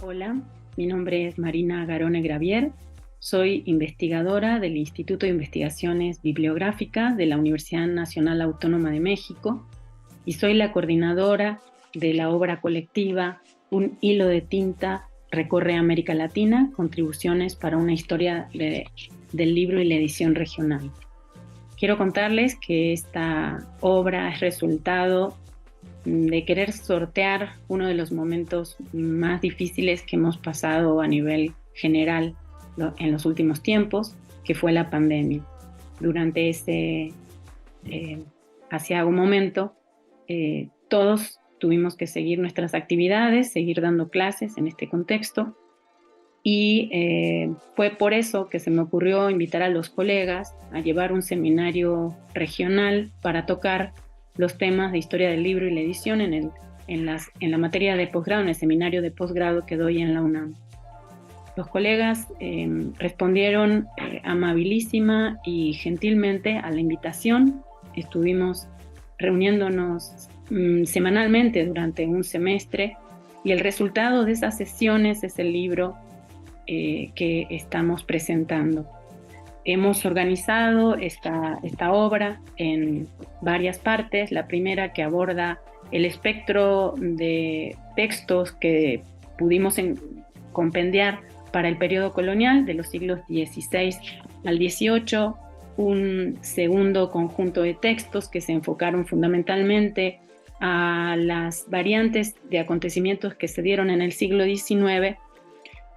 Hola, mi nombre es Marina Garone Gravier, soy investigadora del Instituto de Investigaciones Bibliográficas de la Universidad Nacional Autónoma de México y soy la coordinadora de la obra colectiva Un hilo de tinta recorre América Latina, contribuciones para una historia del libro y la edición regional. Quiero contarles que esta obra es resultado de querer sortear uno de los momentos más difíciles que hemos pasado a nivel general en los últimos tiempos, que fue la pandemia. Durante ese asiago momento, todos tuvimos que seguir nuestras actividades, seguir dando clases en este contexto, y fue por eso que se me ocurrió invitar a los colegas a llevar un seminario regional para tocar los temas de historia del libro y la edición en la materia de posgrado, en el seminario de posgrado que doy en la UNAM. Los colegas respondieron amabilísima y gentilmente a la invitación. Estuvimos reuniéndonos semanalmente durante un semestre y el resultado de esas sesiones es el libro que estamos presentando. Hemos organizado esta obra en varias partes. La primera, que aborda el espectro de textos que pudimos compendiar para el periodo colonial de los siglos XVI al XVIII. Un segundo conjunto de textos que se enfocaron fundamentalmente a las variantes de acontecimientos que se dieron en el siglo XIX.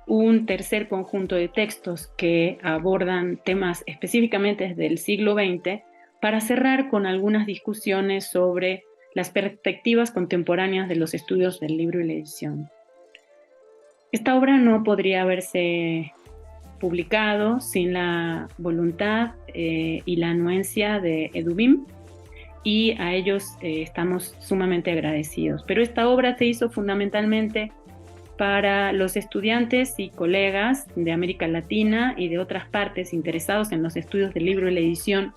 Un tercer conjunto de textos que abordan temas específicamente desde el siglo XX, para cerrar con algunas discusiones sobre las perspectivas contemporáneas de los estudios del libro y la edición. Esta obra no podría haberse publicado sin la voluntad y la anuencia de EDUBIM, y a ellos estamos sumamente agradecidos. Pero esta obra se hizo fundamentalmente para los estudiantes y colegas de América Latina y de otras partes interesados en los estudios del libro y la edición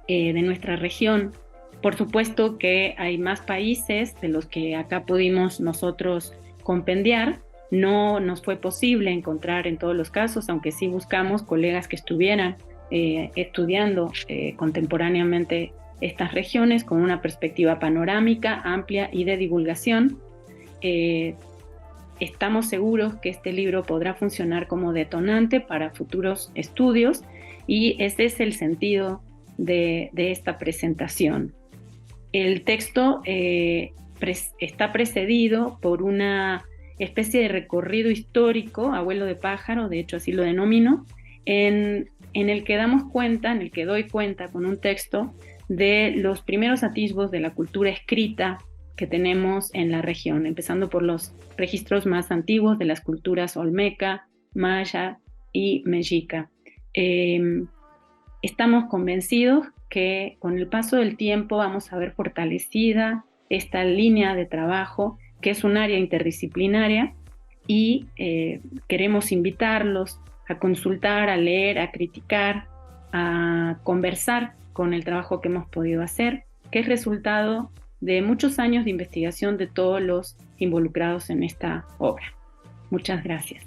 de nuestra región. Por supuesto que hay más países de los que acá pudimos nosotros compendiar. No nos fue posible encontrar en todos los casos, aunque sí buscamos colegas que estuvieran estudiando contemporáneamente estas regiones con una perspectiva panorámica, amplia y de divulgación. Estamos seguros que este libro podrá funcionar como detonante para futuros estudios, y ese es el sentido de esta presentación. El texto está precedido por una especie de recorrido histórico, abuelo de pájaro, de hecho así lo denomino, en el que doy cuenta con un texto de los primeros atisbos de la cultura escrita que tenemos en la región, empezando por los registros más antiguos de las culturas olmeca, maya y mexica. Estamos convencidos que con el paso del tiempo vamos a ver fortalecida esta línea de trabajo, que es un área interdisciplinaria, y queremos invitarlos a consultar, a leer, a criticar, a conversar con el trabajo que hemos podido hacer, que es resultado de muchos años de investigación de todos los involucrados en esta obra. Muchas gracias.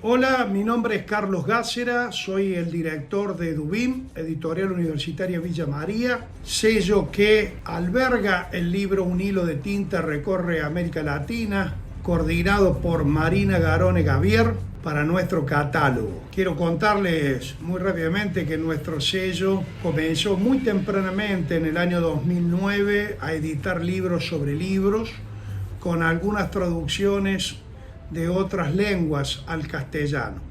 Hola, mi nombre es Carlos Gácera, soy el director de EDUBIM, Editorial Universitaria Villa María, sello que alberga el libro Un hilo de tinta recorre América Latina, coordinado por Marina Garone Gravier para nuestro catálogo. Quiero contarles muy rápidamente que nuestro sello comenzó muy tempranamente en el año 2009 a editar libros sobre libros, con algunas traducciones de otras lenguas al castellano.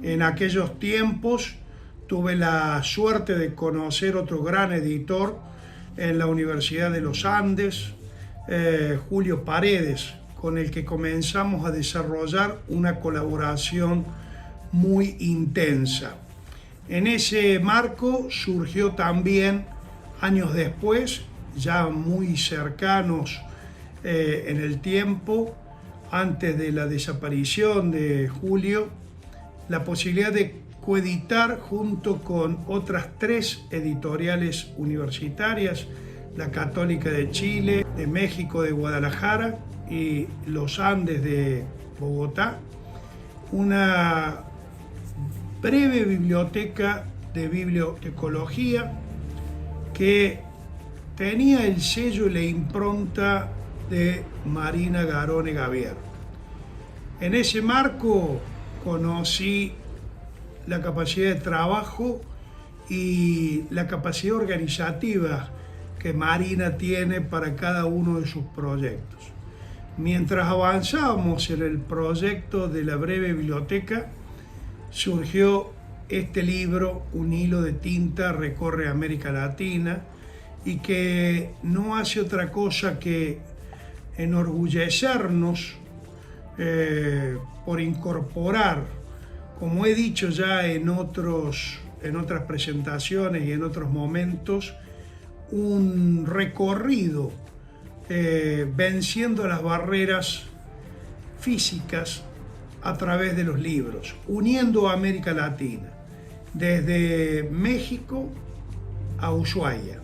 En aquellos tiempos tuve la suerte de conocer otro gran editor en la Universidad de los Andes, Julio Paredes, con el que comenzamos a desarrollar una colaboración muy intensa. En ese marco surgió también, años después, ya muy cercanos en el tiempo, antes de la desaparición de Julio, la posibilidad de coeditar junto con otras 3 editoriales universitarias, la Católica de Chile, de México, de Guadalajara y los Andes de Bogotá, una breve biblioteca de bibliotecología que tenía el sello y la impronta de Marina Garone Gravier. En ese marco conocí la capacidad de trabajo y la capacidad organizativa que Marina tiene para cada uno de sus proyectos. Mientras avanzábamos en el proyecto de la breve biblioteca, surgió este libro, Un hilo de tinta recorre América Latina, y que no hace otra cosa que enorgullecernos por incorporar, como he dicho ya en otras presentaciones y en otros momentos, un recorrido venciendo las barreras físicas a través de los libros, uniendo a América Latina, desde México a Ushuaia,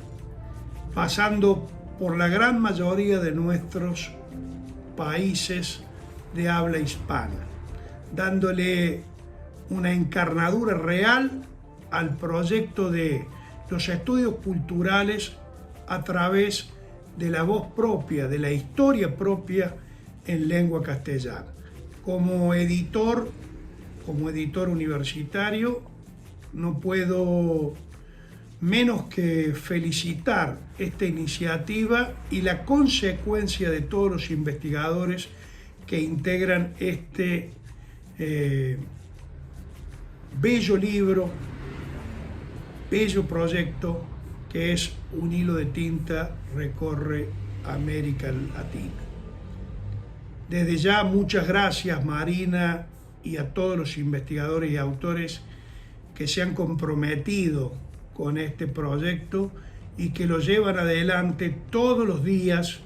pasando por la gran mayoría de nuestros países de habla hispana, dándole una encarnadura real al proyecto de los estudios culturales a través de la voz propia, de la historia propia en lengua castellana. Como editor universitario, no puedo menos que felicitar esta iniciativa y la consecuencia de todos los investigadores que integran este bello libro, bello proyecto que es Un hilo de tinta recorre América Latina. Desde ya, muchas gracias, Marina, y a todos los investigadores y autores que se han comprometido con este proyecto y que lo llevan adelante todos los días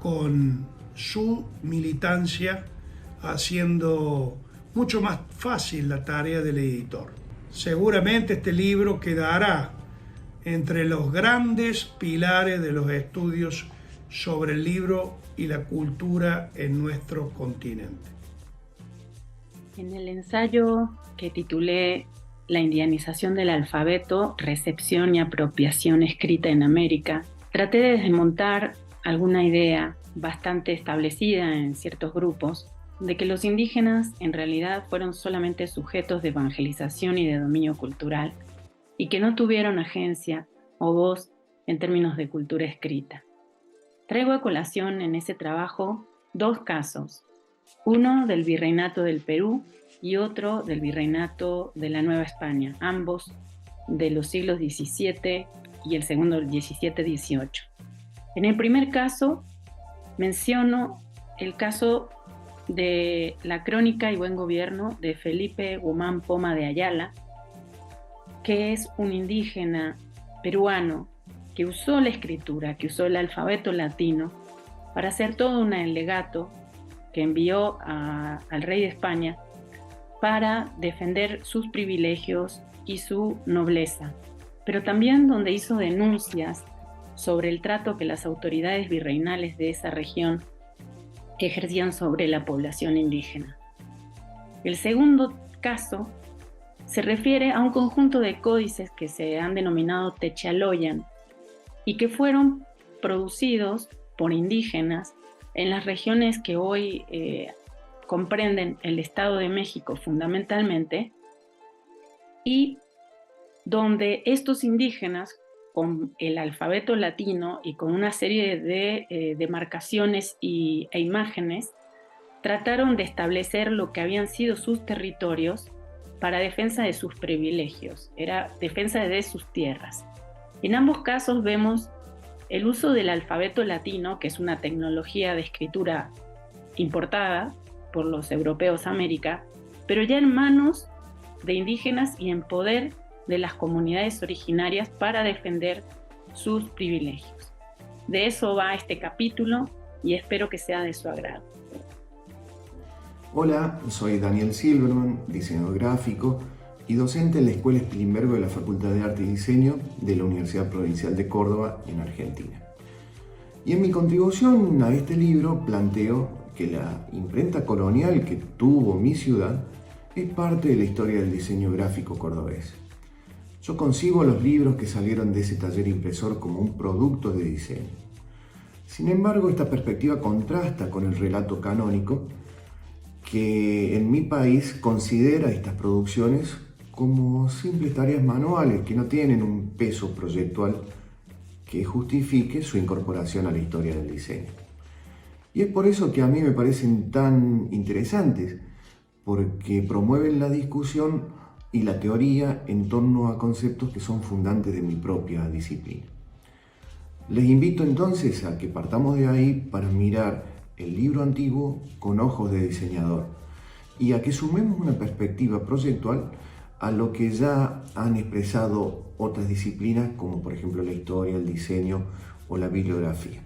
con su militancia, haciendo mucho más fácil la tarea del editor. Seguramente este libro quedará entre los grandes pilares de los estudios sobre el libro y la cultura en nuestro continente. En el ensayo que titulé La indianización del alfabeto, recepción y apropiación escrita en América, traté de desmontar alguna idea bastante establecida en ciertos grupos de que los indígenas en realidad fueron solamente sujetos de evangelización y de dominio cultural y que no tuvieron agencia o voz en términos de cultura escrita. Traigo a colación en ese trabajo 2 casos, uno del Virreinato del Perú y otro del Virreinato de la Nueva España, ambos de los siglos XVII y el segundo del XVII-XVIII. En el primer caso menciono el caso de la Crónica y Buen Gobierno de Felipe Guzmán Poma de Ayala, que es un indígena peruano que usó la escritura, que usó el alfabeto latino para hacer todo un alegato que envió al rey de España para defender sus privilegios y su nobleza, pero también donde hizo denuncias sobre el trato que las autoridades virreinales de esa región ejercían sobre la población indígena. El segundo caso se refiere a un conjunto de códices que se han denominado Techaloyan y que fueron producidos por indígenas en las regiones que hoy comprenden el Estado de México fundamentalmente, y donde estos indígenas, con el alfabeto latino y con una serie de demarcaciones e imágenes, trataron de establecer lo que habían sido sus territorios para defensa de sus privilegios, era defensa de sus tierras. En ambos casos vemos el uso del alfabeto latino, que es una tecnología de escritura importada por los europeos a América, pero ya en manos de indígenas y en poder de las comunidades originarias para defender sus privilegios. De eso va este capítulo y espero que sea de su agrado. Hola, soy Daniel Silverman, diseñador gráfico y docente en la Escuela Spilimbergo de la Facultad de Arte y Diseño de la Universidad Provincial de Córdoba, en Argentina. Y en mi contribución a este libro planteo que la imprenta colonial que tuvo mi ciudad es parte de la historia del diseño gráfico cordobés. Yo concibo los libros que salieron de ese taller impresor como un producto de diseño. Sin embargo, esta perspectiva contrasta con el relato canónico que en mi país considera estas producciones como simples tareas manuales que no tienen un peso proyectual que justifique su incorporación a la historia del diseño. Y es por eso que a mí me parecen tan interesantes, porque promueven la discusión y la teoría en torno a conceptos que son fundantes de mi propia disciplina. Les invito entonces a que partamos de ahí para mirar el libro antiguo con ojos de diseñador y a que sumemos una perspectiva proyectual a lo que ya han expresado otras disciplinas como por ejemplo la historia, el diseño o la bibliografía.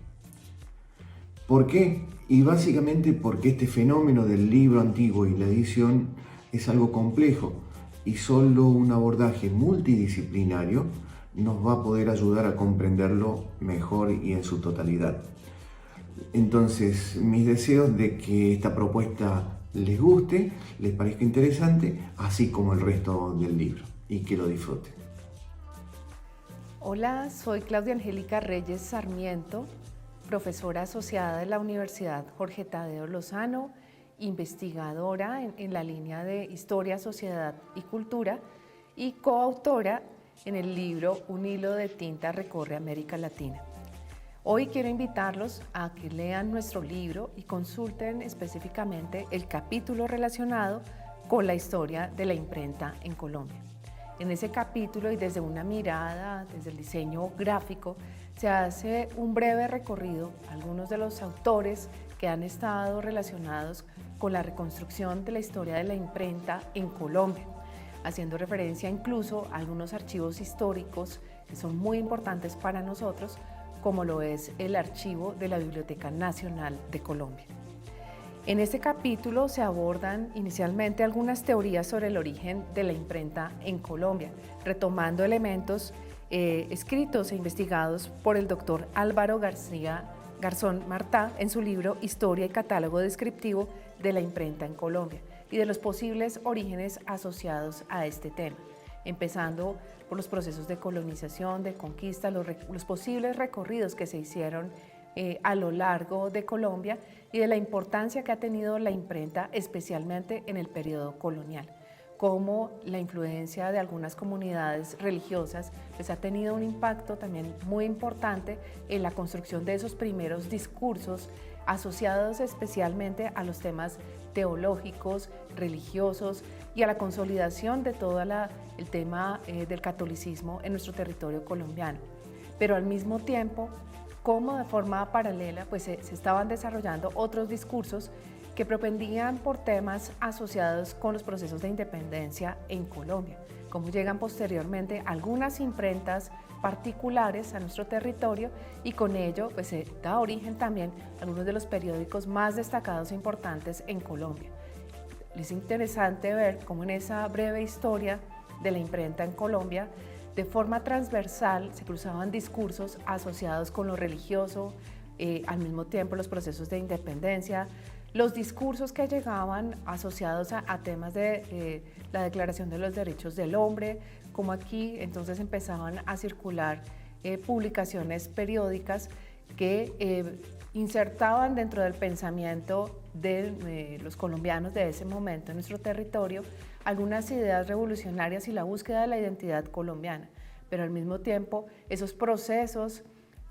¿Por qué? Y básicamente porque este fenómeno del libro antiguo y la edición es algo complejo y solo un abordaje multidisciplinario nos va a poder ayudar a comprenderlo mejor y en su totalidad. Entonces, mis deseos de que esta propuesta les guste, les parezca interesante, así como el resto del libro, y que lo disfruten. Hola, soy Claudia Angélica Reyes Sarmiento, profesora asociada de la Universidad Jorge Tadeo Lozano, investigadora en la línea de Historia, Sociedad y Cultura y coautora en el libro Un hilo de tinta recorre América Latina. Hoy quiero invitarlos a que lean nuestro libro y consulten específicamente el capítulo relacionado con la historia de la imprenta en Colombia. En ese capítulo y desde una mirada, desde el diseño gráfico, se hace un breve recorrido a algunos de los autores que han estado relacionados con la reconstrucción de la historia de la imprenta en Colombia, haciendo referencia incluso a algunos archivos históricos que son muy importantes para nosotros, como lo es el archivo de la Biblioteca Nacional de Colombia. En este capítulo se abordan inicialmente algunas teorías sobre el origen de la imprenta en Colombia, retomando elementos escritos e investigados por el doctor Álvaro García Garzón Martá en su libro Historia y Catálogo Descriptivo de la Imprenta en Colombia y de los posibles orígenes asociados a este tema, empezando por los procesos de colonización, de conquista, los posibles recorridos que se hicieron a lo largo de Colombia y de la importancia que ha tenido la imprenta, especialmente en el periodo colonial, cómo la influencia de algunas comunidades religiosas pues, ha tenido un impacto también muy importante en la construcción de esos primeros discursos asociados especialmente a los temas teológicos, religiosos y a la consolidación de todo el tema del catolicismo en nuestro territorio colombiano. Pero al mismo tiempo, como de forma paralela, pues se estaban desarrollando otros discursos que propendían por temas asociados con los procesos de independencia en Colombia, como llegan posteriormente algunas imprentas particulares a nuestro territorio y con ello pues, se da origen también a algunos de los periódicos más destacados e importantes en Colombia. Es interesante ver cómo en esa breve historia de la imprenta en Colombia, de forma transversal se cruzaban discursos asociados con lo religioso, al mismo tiempo los procesos de independencia, los discursos que llegaban asociados a temas de la Declaración de los Derechos del Hombre, como aquí entonces empezaban a circular publicaciones periódicas que insertaban dentro del pensamiento de los colombianos de ese momento en nuestro territorio algunas ideas revolucionarias y la búsqueda de la identidad colombiana, pero al mismo tiempo esos procesos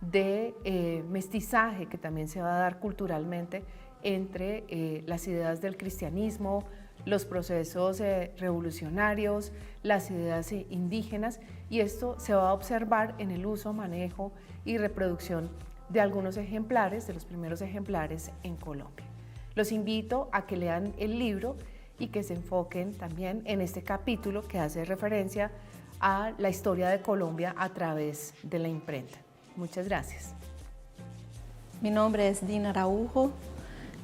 de mestizaje que también se va a dar culturalmente entre las ideas del cristianismo, los procesos revolucionarios, las ideas indígenas, y esto se va a observar en el uso, manejo y reproducción de algunos ejemplares, de los primeros ejemplares en Colombia. Los invito a que lean el libro y que se enfoquen también en este capítulo que hace referencia a la historia de Colombia a través de la imprenta. Muchas gracias. Mi nombre es Dina Araujo,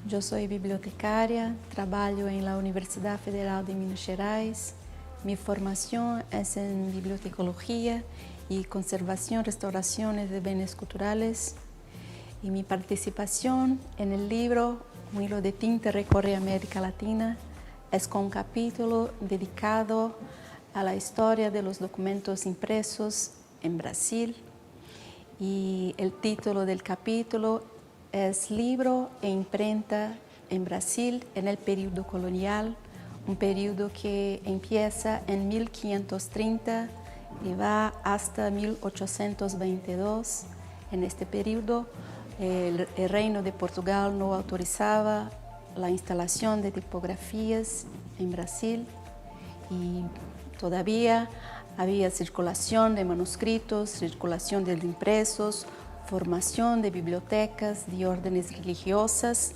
Yo soy bibliotecaria, trabajo en la Universidad Federal de Minas Gerais. Mi formación es en bibliotecología y conservación, restauraciones de bienes culturales. Y mi participación en el libro Un hilo de tinta recorre América Latina es con un capítulo dedicado a la historia de los documentos impresos en Brasil. Y el título del capítulo es Libro e imprenta en Brasil en el período colonial, un período que empieza en 1530 y va hasta 1822. En este período, el Reino de Portugal no autorizaba la instalación de tipografías en Brasil y todavía había circulación de manuscritos, circulación de impresos, formación de bibliotecas de órdenes religiosas.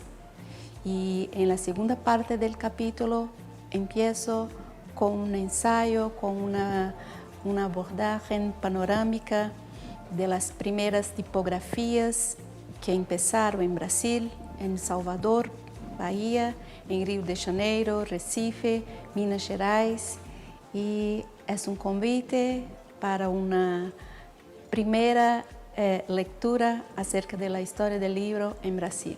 Y en la segunda parte del capítulo empiezo con un ensayo, con una abordaje panorámica de las primeras tipografías que empezaron en Brasil, en Salvador, Bahía, en Río de Janeiro, Recife, Minas Gerais. Y es un convite para una primera lectura acerca de la historia del libro en Brasil.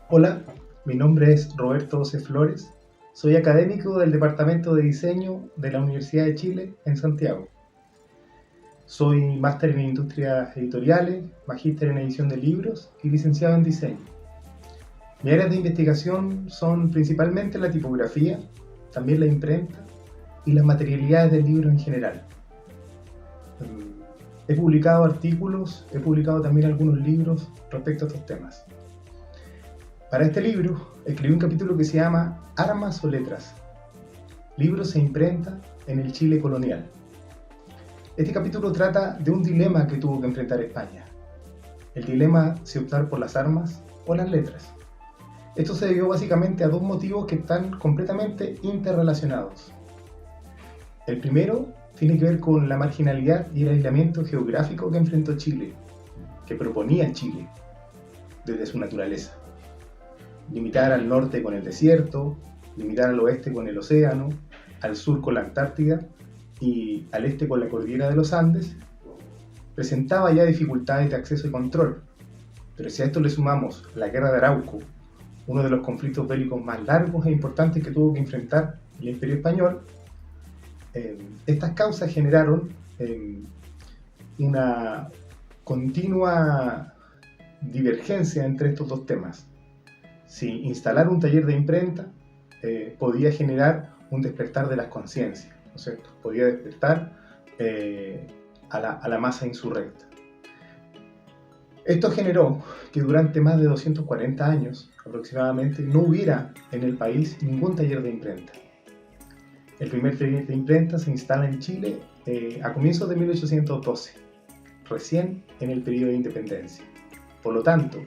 Hola, mi nombre es Roberto José Flores. Soy académico del Departamento de Diseño de la Universidad de Chile en Santiago. Soy máster en Industrias Editoriales, magíster en edición de libros y licenciado en diseño. Mis áreas de investigación son principalmente la tipografía, también la imprenta y las materialidades del libro en general. He publicado artículos, he publicado también algunos libros respecto a estos temas. Para este libro escribí un capítulo que se llama Armas o Letras, libros e imprenta en el Chile colonial. Este capítulo trata de un dilema que tuvo que enfrentar España, el dilema si optar por las armas o las letras. Esto se debió básicamente a dos motivos que están completamente interrelacionados. El primero tiene que ver con la marginalidad y el aislamiento geográfico que enfrentó Chile, que proponía Chile desde su naturaleza. Limitar al norte con el desierto, limitar al oeste con el océano, al sur con la Antártida y al este con la cordillera de los Andes, presentaba ya dificultades de acceso y control. Pero si a esto le sumamos la guerra de Arauco, uno de los conflictos bélicos más largos e importantes que tuvo que enfrentar el Imperio Español, estas causas generaron una continua divergencia entre estos dos temas. Si instalar un taller de imprenta podía generar un despertar de las conciencias, ¿no es cierto? Podía despertar a la masa insurrecta. Esto generó que durante más de 240 años aproximadamente no hubiera en el país ningún taller de imprenta. El primer taller de imprenta se instala en Chile a comienzos de 1812, recién en el periodo de independencia. Por lo tanto,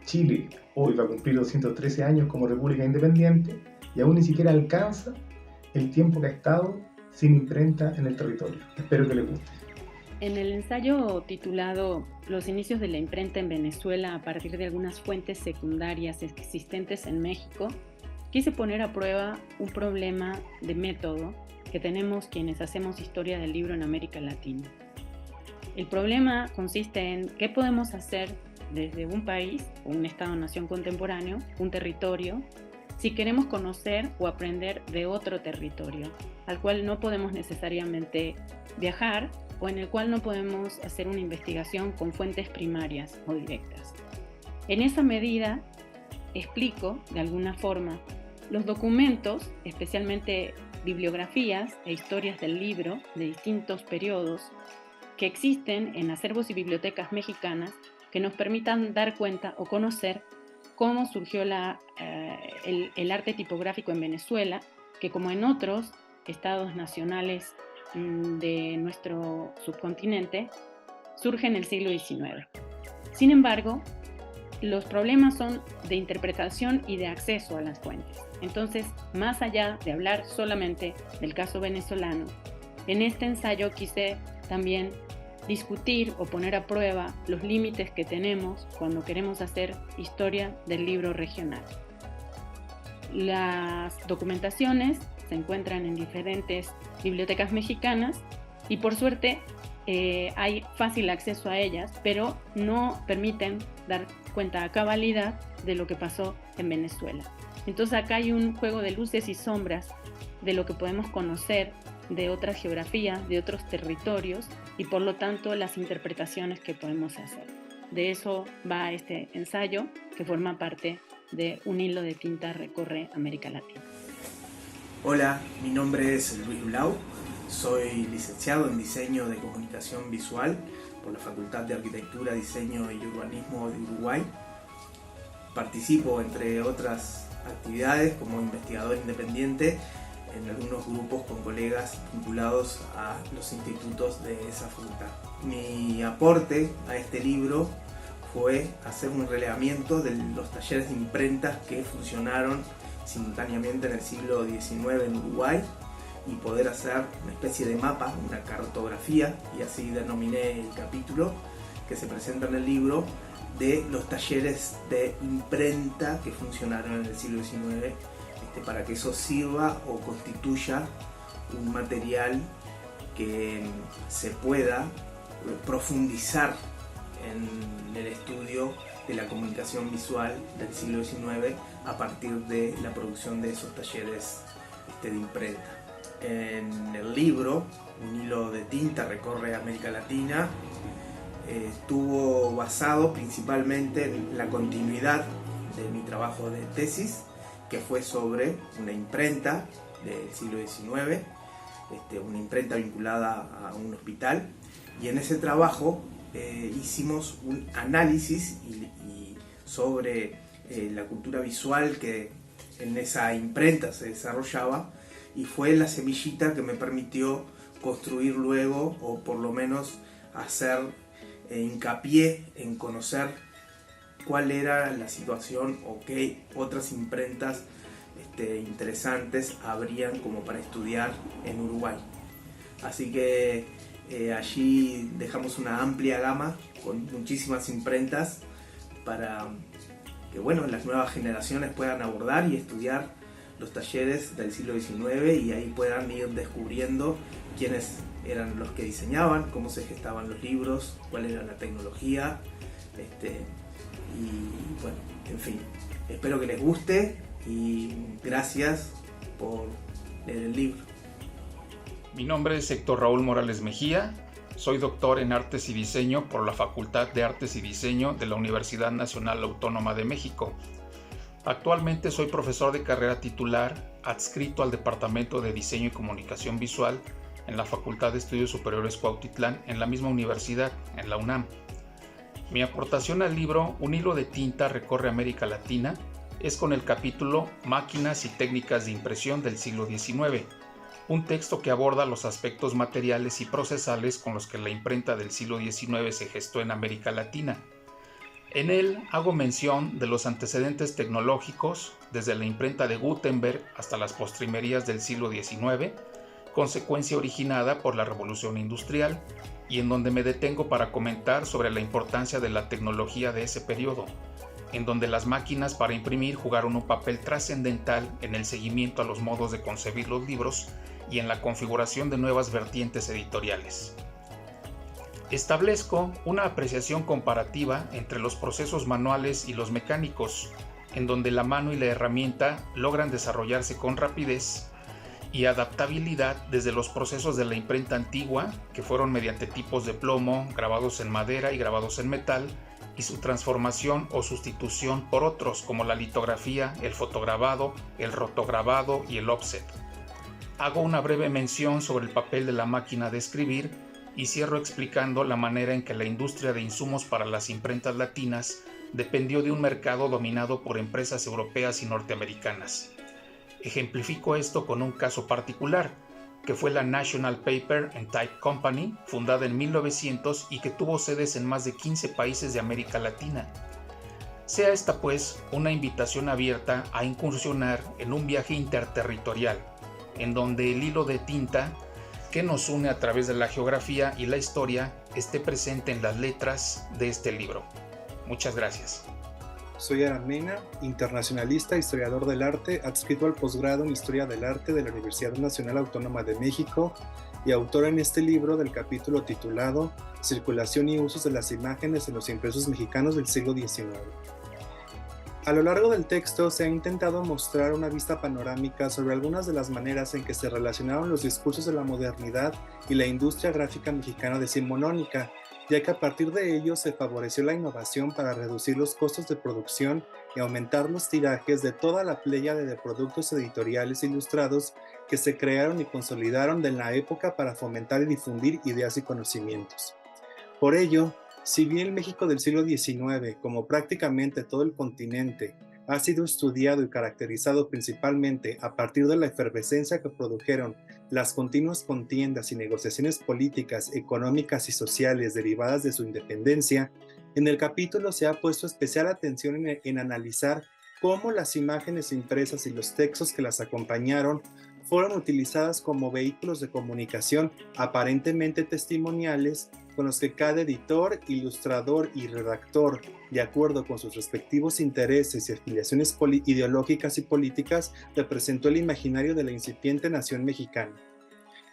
Chile hoy va a cumplir 213 años como república independiente y aún ni siquiera alcanza el tiempo que ha estado sin imprenta en el territorio. Espero que les guste. En el ensayo titulado Los inicios de la imprenta en Venezuela a partir de algunas fuentes secundarias existentes en México, quise poner a prueba un problema de método que tenemos quienes hacemos historia del libro en América Latina. El problema consiste en qué podemos hacer desde un país o un Estado-nación contemporáneo, un territorio, si queremos conocer o aprender de otro territorio, al cual no podemos necesariamente viajar o en el cual no podemos hacer una investigación con fuentes primarias o directas. En esa medida, explico, de alguna forma, los documentos, especialmente bibliografías e historias del libro de distintos periodos que existen en acervos y bibliotecas mexicanas que nos permitan dar cuenta o conocer cómo surgió el arte tipográfico en Venezuela, que como en otros estados nacionales de nuestro subcontinente, surge en el siglo XIX. Sin embargo, los problemas son de interpretación y de acceso a las fuentes. Entonces, más allá de hablar solamente del caso venezolano, en este ensayo quise también discutir o poner a prueba los límites que tenemos cuando queremos hacer historia del libro regional. Las documentaciones se encuentran en diferentes bibliotecas mexicanas y por suerte hay fácil acceso a ellas, pero no permiten dar cuenta a cabalidad de lo que pasó en Venezuela. Entonces acá hay un juego de luces y sombras de lo que podemos conocer de otras geografías, de otros territorios y por lo tanto las interpretaciones que podemos hacer. De eso va este ensayo que forma parte de Un hilo de tinta recorre América Latina. Hola, mi nombre es Luis Blau, soy licenciado en Diseño de Comunicación Visual por la Facultad de Arquitectura, Diseño y Urbanismo de Uruguay. Participo, entre otras actividades, como investigador independiente en algunos grupos con colegas vinculados a los institutos de esa facultad. Mi aporte a este libro fue hacer un relevamiento de los talleres de imprentas que funcionaron simultáneamente en el siglo XIX en Uruguay y poder hacer una especie de mapa, una cartografía, y así denominé el capítulo que se presenta en el libro, de los talleres de imprenta que funcionaron en el siglo XIX, para que eso sirva o constituya un material que se pueda profundizar en el estudio de la comunicación visual del siglo XIX a partir de la producción de esos talleres de imprenta. En el libro, Un hilo de tinta recorre América Latina, estuvo basado principalmente en la continuidad de mi trabajo de tesis, que fue sobre una imprenta del siglo XIX, una imprenta vinculada a un hospital, y en ese trabajo hicimos un análisis sobre la cultura visual que en esa imprenta se desarrollaba, y fue la semillita que me permitió construir luego, o por lo menos hacer hincapié en conocer cuál era la situación o qué otras imprentas interesantes habrían como para estudiar en Uruguay. Así que allí dejamos una amplia gama con muchísimas imprentas para que las nuevas generaciones puedan abordar y estudiar los talleres del siglo XIX y ahí puedan ir descubriendo quiénes eran los que diseñaban, cómo se gestaban los libros, cuál era la tecnología, y en fin, espero que les guste y gracias por leer el libro. Mi nombre es Héctor Raúl Morales Mejía, soy doctor en Artes y Diseño por la Facultad de Artes y Diseño de la Universidad Nacional Autónoma de México. Actualmente soy profesor de carrera titular adscrito al Departamento de Diseño y Comunicación Visual en la Facultad de Estudios Superiores Cuautitlán, en la misma universidad, en la UNAM. Mi aportación al libro Un hilo de tinta recorre América Latina es con el capítulo Máquinas y técnicas de impresión del siglo XIX, un texto que aborda los aspectos materiales y procesales con los que la imprenta del siglo XIX se gestó en América Latina. En él hago mención de los antecedentes tecnológicos, desde la imprenta de Gutenberg hasta las postrimerías del siglo XIX, consecuencia originada por la Revolución Industrial, y en donde me detengo para comentar sobre la importancia de la tecnología de ese periodo, en donde las máquinas para imprimir jugaron un papel trascendental en el seguimiento a los modos de concebir los libros y en la configuración de nuevas vertientes editoriales. Establezco una apreciación comparativa entre los procesos manuales y los mecánicos, en donde la mano y la herramienta logran desarrollarse con rapidez y adaptabilidad desde los procesos de la imprenta antigua, que fueron mediante tipos de plomo, grabados en madera y grabados en metal, y su transformación o sustitución por otros como la litografía, el fotograbado, el rotograbado y el offset. Hago una breve mención sobre el papel de la máquina de escribir y cierro explicando la manera en que la industria de insumos para las imprentas latinas dependió de un mercado dominado por empresas europeas y norteamericanas. Ejemplifico esto con un caso particular, que fue la National Paper and Type Company, fundada en 1900 y que tuvo sedes en más de 15 países de América Latina. Sea esta pues una invitación abierta a incursionar en un viaje interterritorial, en donde el hilo de tinta que nos une a través de la geografía y la historia esté presente en las letras de este libro. Muchas gracias. Soy Aram Mena, internacionalista, historiador del arte, adscrito al posgrado en Historia del Arte de la Universidad Nacional Autónoma de México y autor en este libro del capítulo titulado Circulación y usos de las imágenes en los impresos mexicanos del siglo XIX. A lo largo del texto se ha intentado mostrar una vista panorámica sobre algunas de las maneras en que se relacionaron los discursos de la modernidad y la industria gráfica mexicana decimonónica, ya que a partir de ello se favoreció la innovación para reducir los costos de producción y aumentar los tirajes de toda la pléyade de productos editoriales ilustrados que se crearon y consolidaron en la época para fomentar y difundir ideas y conocimientos. Por ello, si bien el México del siglo XIX, como prácticamente todo el continente, ha sido estudiado y caracterizado principalmente a partir de la efervescencia que produjeron las continuas contiendas y negociaciones políticas, económicas y sociales derivadas de su independencia, en el capítulo se ha puesto especial atención en analizar cómo las imágenes impresas y los textos que las acompañaron fueron utilizadas como vehículos de comunicación aparentemente testimoniales con los que cada editor, ilustrador y redactor, de acuerdo con sus respectivos intereses y afiliaciones ideológicas y políticas, representó el imaginario de la incipiente nación mexicana.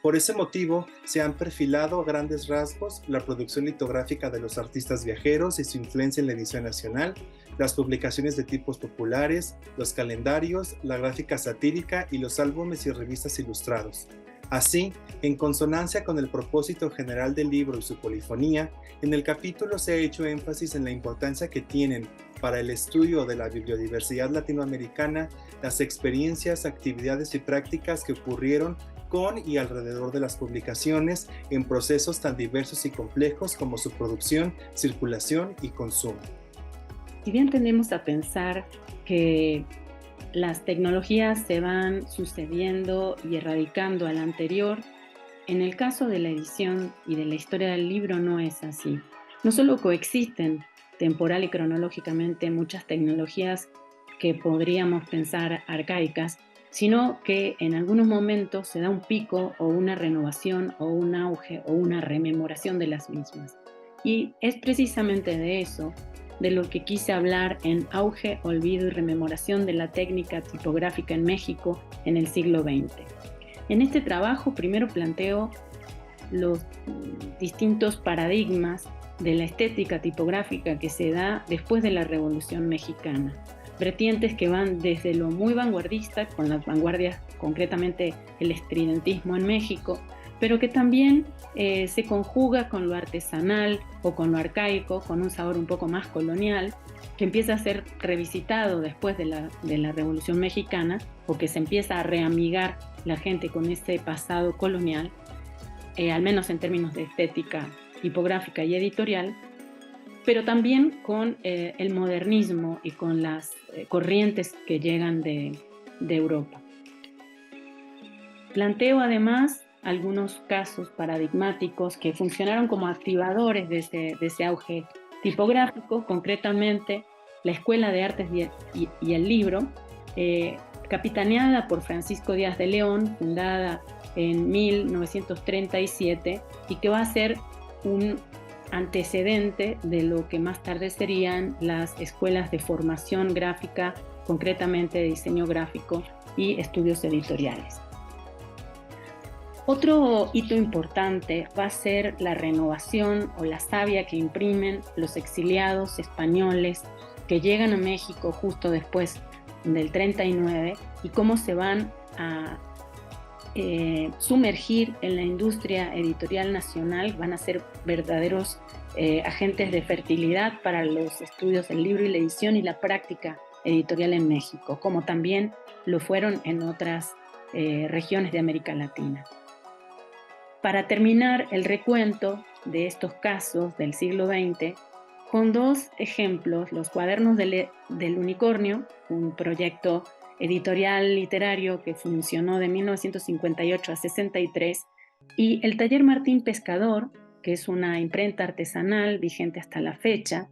Por ese motivo, se han perfilado a grandes rasgos la producción litográfica de los artistas viajeros y su influencia en la edición nacional, las publicaciones de tipos populares, los calendarios, la gráfica satírica y los álbumes y revistas ilustrados. Así, en consonancia con el propósito general del libro y su polifonía, en el capítulo se ha hecho énfasis en la importancia que tienen para el estudio de la bibliodiversidad latinoamericana las experiencias, actividades y prácticas que ocurrieron con y alrededor de las publicaciones en procesos tan diversos y complejos como su producción, circulación y consumo. Si bien tendemos a pensar que las tecnologías se van sucediendo y erradicando a la anterior, en el caso de la edición y de la historia del libro no es así. No solo coexisten temporal y cronológicamente muchas tecnologías que podríamos pensar arcaicas, sino que en algunos momentos se da un pico o una renovación o un auge o una rememoración de las mismas. Y es precisamente de eso de lo que quise hablar en Auge, Olvido y Rememoración de la Técnica Tipográfica en México en el siglo XX. En este trabajo primero planteo los distintos paradigmas de la estética tipográfica que se da después de la Revolución Mexicana. Vertientes que van desde lo muy vanguardista, con las vanguardias, concretamente el estridentismo en México, pero que también se conjuga con lo artesanal o con lo arcaico, con un sabor un poco más colonial, que empieza a ser revisitado después de la Revolución Mexicana, o que se empieza a reamigar la gente con ese pasado colonial, al menos en términos de estética tipográfica y editorial, pero también con el modernismo y con las corrientes que llegan de Europa. Planteo además algunos casos paradigmáticos que funcionaron como activadores de ese auge tipográfico, concretamente la Escuela de Artes y el Libro, capitaneada por Francisco Díaz de León, fundada en 1937 y que va a ser un antecedente de lo que más tarde serían las escuelas de formación gráfica, concretamente de diseño gráfico y estudios editoriales. Otro hito importante va a ser la renovación o la savia que imprimen los exiliados españoles que llegan a México justo después del 39 y cómo se van a sumergir en la industria editorial nacional, van a ser verdaderos agentes de fertilidad para los estudios del libro y la edición y la práctica editorial en México, como también lo fueron en otras regiones de América Latina. Para terminar el recuento de estos casos del siglo XX, con dos ejemplos, los Cuadernos del Unicornio, un proyecto editorial literario que funcionó de 1958 a 63, y el Taller Martín Pescador, que es una imprenta artesanal vigente hasta la fecha,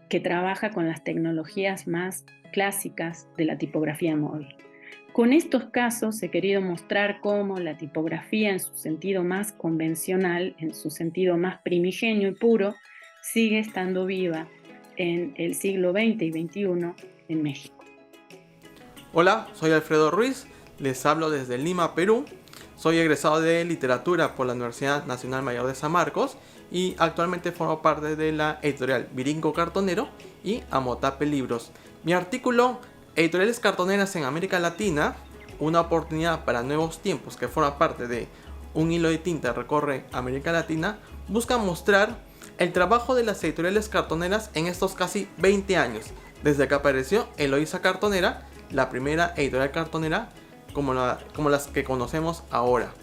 que trabaja con las tecnologías más clásicas de la tipografía móvil. Con estos casos he querido mostrar cómo la tipografía en su sentido más convencional, en su sentido más primigenio y puro, sigue estando viva en el siglo XX y XXI en México. Hola, soy Alfredo Ruiz, les hablo desde Lima, Perú. Soy egresado de literatura por la Universidad Nacional Mayor de San Marcos y actualmente formo parte de la editorial Viringo Cartonero y Amotape Libros. Mi artículo Editoriales cartoneras en América Latina, una oportunidad para nuevos tiempos, que forma parte de Un hilo de tinta recorre América Latina, busca mostrar el trabajo de las editoriales cartoneras en estos casi 20 años, desde que apareció Eloísa Cartonera, la primera editorial cartonera como las que conocemos ahora.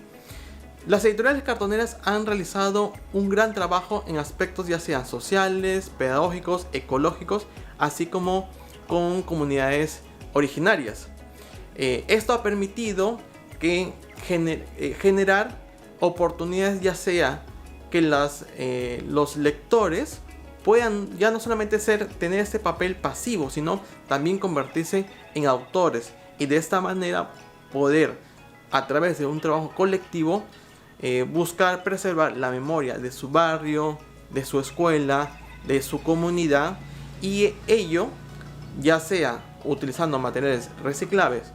Las editoriales cartoneras han realizado un gran trabajo en aspectos ya sean sociales, pedagógicos, ecológicos, así como con comunidades originarias. Esto ha permitido que generar oportunidades, ya sea que los lectores puedan ya no solamente tener este papel pasivo, sino también convertirse en autores y de esta manera poder, a través de un trabajo colectivo, buscar preservar la memoria de su barrio, de su escuela, de su comunidad, y ello ya sea utilizando materiales reciclables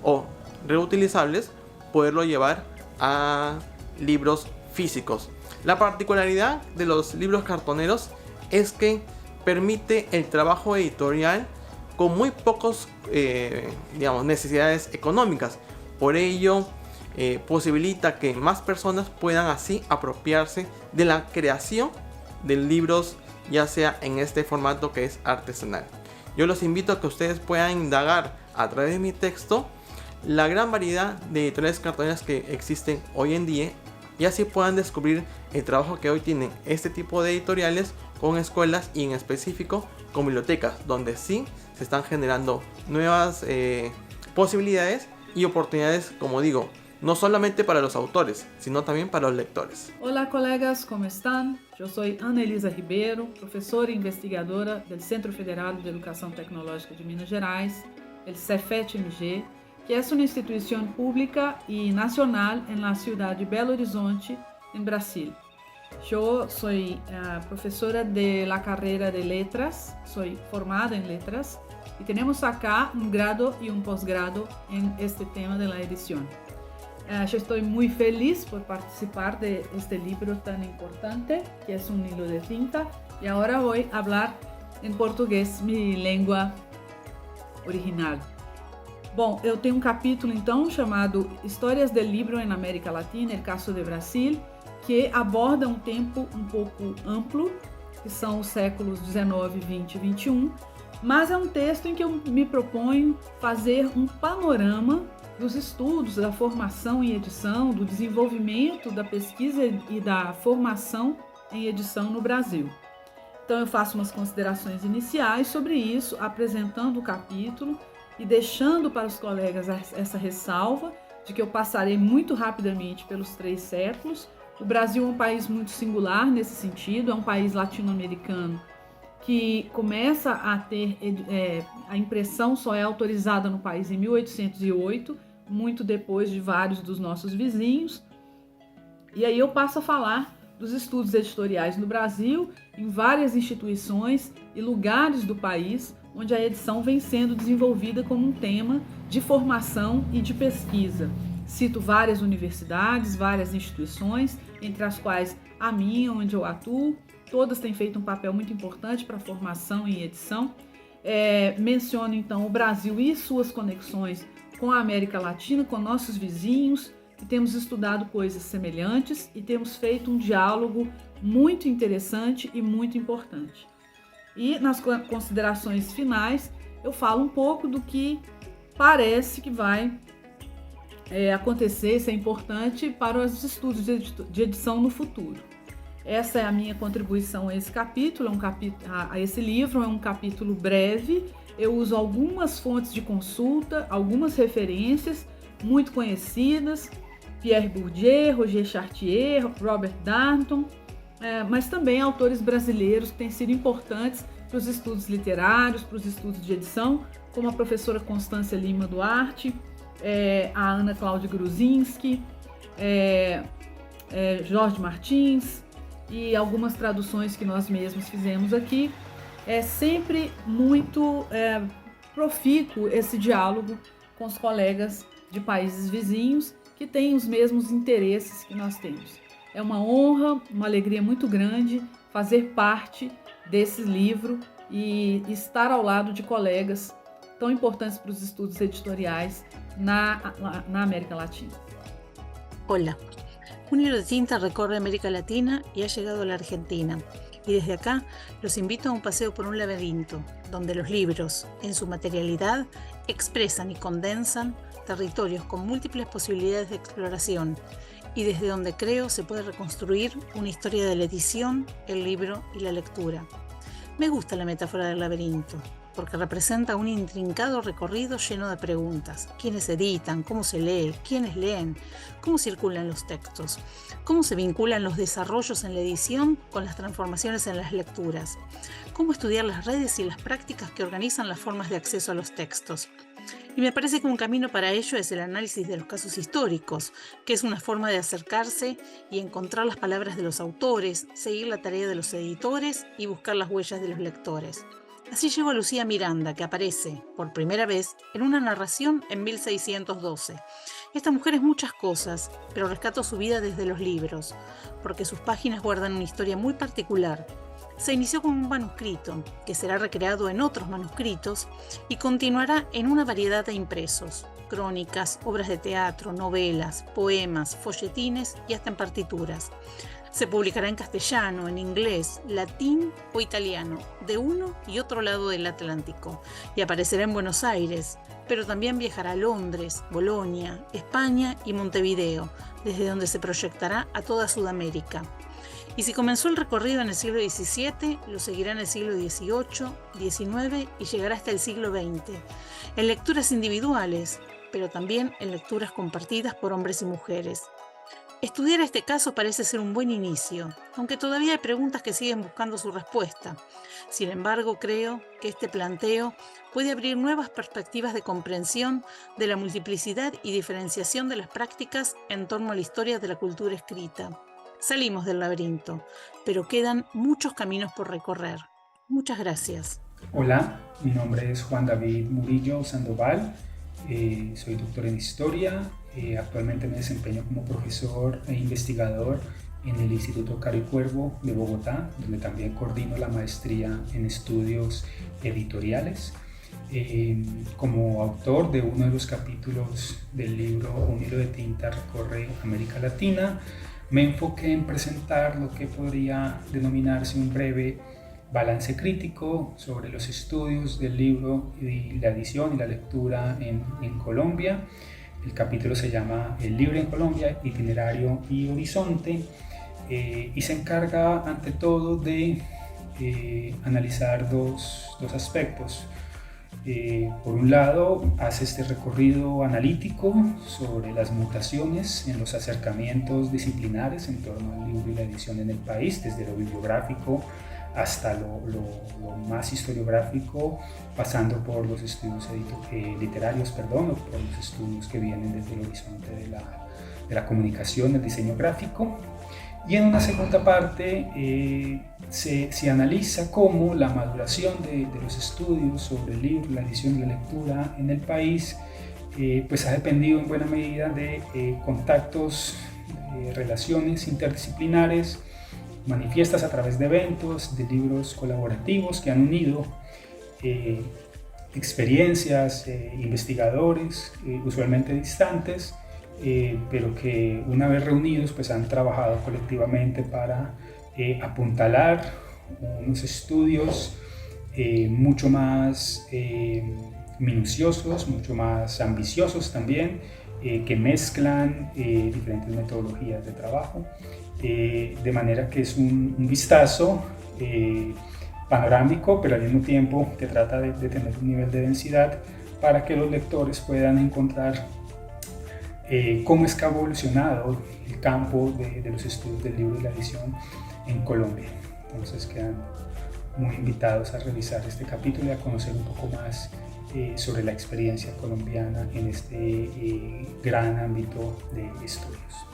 o reutilizables, poderlo llevar a libros físicos. La particularidad de los libros cartoneros es que permite el trabajo editorial con muy pocos necesidades económicas. Por ello posibilita que más personas puedan así apropiarse de la creación de libros, ya sea en este formato que es artesanal. Yo los invito a que ustedes puedan indagar a través de mi texto la gran variedad de editoriales cartoneras que existen hoy en día y así puedan descubrir el trabajo que hoy tienen este tipo de editoriales con escuelas y en específico con bibliotecas, donde sí se están generando nuevas posibilidades y oportunidades, como digo, no solamente para los autores, sino también para los lectores. Olá, colegas, ¿cómo están? Yo soy Ana Elisa Ribeiro, professora e investigadora del Centro Federal de Educação Tecnológica de Minas Gerais, el CEFET-MG, que es una institución pública y nacional en la ciudad de Belo Horizonte, en Brasil. Yo soy profesora de la carrera de letras, soy formada en letras y tenemos acá un grado y un posgrado en este tema de la edición. Yo estoy muy feliz por participar de este libro tan importante, que es Un hilo de tinta, y ahora voy a hablar en português, mi lengua original. Bom, eu tenho capítulo então chamado Histórias del Libro en América Latina, el caso de Brasil, que aborda um tempo um pouco amplo, que são os séculos 19, 20 e 21, mas é um texto em que eu me proponho fazer um panorama dos estudos, da formação em edição, do desenvolvimento da pesquisa e da formação em edição no Brasil. Então eu faço umas considerações iniciais sobre isso, apresentando o capítulo e deixando para os colegas essa ressalva de que eu passarei muito rapidamente pelos 3 séculos. O Brasil é um país muito singular nesse sentido, é um país latino-americano que começa a ter, a impressão só é autorizada no país em 1808, muito depois de vários dos nossos vizinhos. E aí eu passo a falar dos estudos editoriais no Brasil, em várias instituições e lugares do país, onde a edição vem sendo desenvolvida como um tema de formação e de pesquisa. Cito várias universidades, várias instituições, entre as quais a minha, onde eu atuo, todas têm feito um papel muito importante para a formação em edição. Menciono então o Brasil e suas conexões com a América Latina, com nossos vizinhos, e temos estudado coisas semelhantes e temos feito um diálogo muito interessante e muito importante. E nas considerações finais eu falo um pouco do que parece que vai acontecer, isso é importante para os estudos de edição no futuro. Essa é a minha contribuição a esse capítulo, a esse livro. É um capítulo breve, eu uso algumas fontes de consulta, algumas referências muito conhecidas, Pierre Bourdieu, Roger Chartier, Robert Darnton, mas também autores brasileiros que têm sido importantes para os estudos literários, para os estudos de edição, como a professora Constância Lima Duarte, a Ana Cláudia Gruzinski, Jorge Martins e algumas traduções que nós mesmos fizemos aqui. É sempre muito profícuo esse diálogo com os colegas de países vizinhos que têm os mesmos interesses que nós temos. É uma honra, uma alegria muito grande fazer parte desse livro e estar ao lado de colegas tão importantes para os estudos editoriais na América Latina. Hola, Un hilo de tinta recorre América Latina y ha llegado a la Argentina. Y desde acá los invito a un paseo por un laberinto, donde los libros, en su materialidad, expresan y condensan territorios con múltiples posibilidades de exploración, y desde donde creo se puede reconstruir una historia de la edición, el libro y la lectura. Me gusta la metáfora del laberinto, porque representa un intrincado recorrido lleno de preguntas. ¿Quiénes editan? ¿Cómo se lee? ¿Quiénes leen? ¿Cómo circulan los textos? ¿Cómo se vinculan los desarrollos en la edición con las transformaciones en las lecturas? ¿Cómo estudiar las redes y las prácticas que organizan las formas de acceso a los textos? Y me parece que un camino para ello es el análisis de los casos históricos, que es una forma de acercarse y encontrar las palabras de los autores, seguir la tarea de los editores y buscar las huellas de los lectores. Así llegó a Lucía Miranda, que aparece, por primera vez, en una narración en 1612. Esta mujer es muchas cosas, pero rescato su vida desde los libros, porque sus páginas guardan una historia muy particular. Se inició con un manuscrito, que será recreado en otros manuscritos y continuará en una variedad de impresos, crónicas, obras de teatro, novelas, poemas, folletines y hasta en partituras. Se publicará en castellano, en inglés, latín o italiano, de uno y otro lado del Atlántico, y aparecerá en Buenos Aires, pero también viajará a Londres, Bolonia, España y Montevideo, desde donde se proyectará a toda Sudamérica. Y si comenzó el recorrido en el siglo XVII, lo seguirá en el siglo XVIII, XIX y llegará hasta el siglo XX, en lecturas individuales, pero también en lecturas compartidas por hombres y mujeres. Estudiar este caso parece ser un buen inicio, aunque todavía hay preguntas que siguen buscando su respuesta. Sin embargo, creo que este planteo puede abrir nuevas perspectivas de comprensión de la multiplicidad y diferenciación de las prácticas en torno a la historia de la cultura escrita. Salimos del laberinto, pero quedan muchos caminos por recorrer. Muchas gracias. Hola, mi nombre es Juan David Murillo Sandoval, soy doctor en Historia, actualmente me desempeño como profesor e investigador en el Instituto Caro y Cuervo de Bogotá, donde también coordino la maestría en estudios editoriales. Como autor de uno de los capítulos del libro Un hilo de tinta recorre América Latina, me enfoqué en presentar lo que podría denominarse un breve balance crítico sobre los estudios del libro y la edición y la lectura en Colombia. El capítulo se llama El libro en Colombia, itinerario y horizonte, y se encarga ante todo de analizar dos aspectos. Por un lado, hace este recorrido analítico sobre las mutaciones en los acercamientos disciplinares en torno al libro y la edición en el país, desde lo bibliográfico hasta lo más historiográfico, pasando por los estudios literarios, o por los estudios que vienen desde el horizonte de la comunicación, el diseño gráfico. Y en una segunda parte se analiza cómo la maduración de los estudios sobre el libro, la edición y la lectura en el país pues ha dependido en buena medida de contactos, relaciones interdisciplinares, manifiestas a través de eventos, de libros colaborativos que han unido experiencias, investigadores, usualmente distantes, pero que una vez reunidos pues han trabajado colectivamente para apuntalar unos estudios mucho más minuciosos, mucho más ambiciosos también, que mezclan diferentes metodologías de trabajo, de manera que es un vistazo panorámico, pero al mismo tiempo que trata de tener un nivel de densidad para que los lectores puedan encontrar cómo es que ha evolucionado el campo de los estudios del libro y la edición en Colombia. Entonces quedan muy invitados a revisar este capítulo y a conocer un poco más sobre la experiencia colombiana en este gran ámbito de estudios.